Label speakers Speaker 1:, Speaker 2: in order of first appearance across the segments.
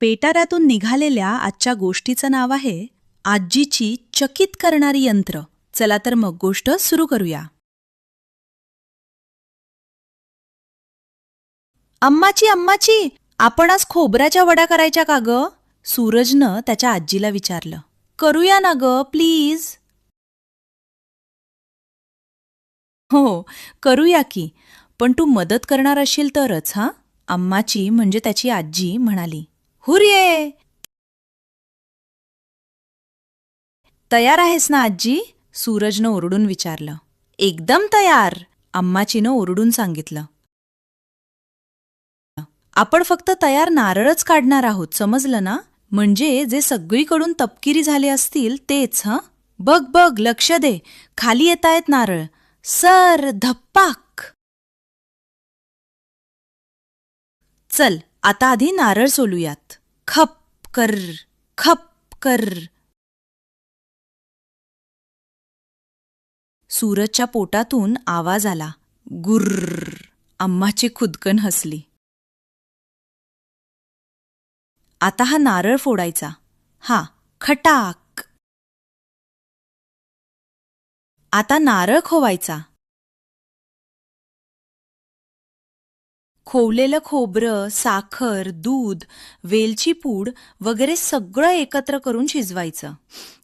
Speaker 1: पेटाऱ्यातून निघालेल्या आजच्या गोष्टीचं नाव आहे आजीची चकित करणारी यंत्र. चला तर मग गोष्ट सुरू करूया. अम्माची अम्माची, आपण आज खोबऱ्याच्या वड्या करायच्या का ग? सूरजनं त्याच्या आजीला विचारलं. करूया ना ग, प्लीज. हो, करूया की, पण तू मदत करणार असशील तरच. हा, अम्माची म्हणजे त्याची आजी म्हणाली. हुर्ये! तयार आहेस ना आजी? सूरजनं ओरडून विचारलं. एकदम तयार, अम्माचीनं ओरडून सांगितलं. आपण फक्त तयार नारळच काढणार आहोत, समजलं ना? म्हणजे जे सगळीकडून तपकिरी झाले असतील तेच. हं, बघ बघ, लक्ष दे, खाली येतायत नारळ. सर धप्पाक. चल, आता आधी नारळ सोलूयात. खप कर, खप कर. सूरजच्या पोटातून आवाज आला. गुर्र. अम्माची खुदकन हसली. आता हा नारळ फोडायचा. हा, खटाक. आता नारळ खोवायचा. खोवलेलं खोबरं, साखर, दूध, वेलची पूड वगैरे सगळं एकत्र करून शिजवायचं.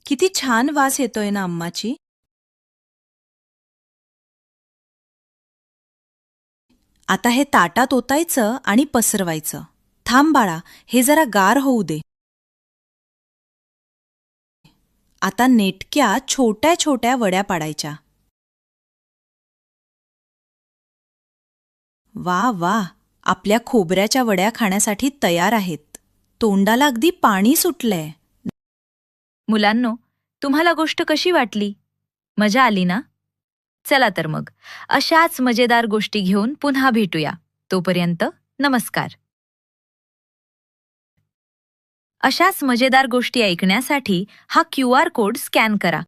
Speaker 1: किती छान वास येतोय ना अम्माची. आता हे ताटात ओतायचं आणि पसरवायचं. थांब बाळा, हे जरा गार होऊ दे. आता नेटक्या छोट्या छोट्या वड्या पाडायच्या. वा वा, आपल्या खोबऱ्याच्या वड्या खाण्यासाठी तयार आहेत. तोंडाला अगदी पाणी सुटलंय.
Speaker 2: मुलांनो, तुम्हाला गोष्ट कशी वाटली? मजा आली ना? चला तर मग, अशाच मजेदार गोष्टी घेऊन पुन्हा भेटूया. तोपर्यंत नमस्कार. अशाच मजेदार गोष्टी ऐकण्यासाठी हा QR कोड स्कॅन करा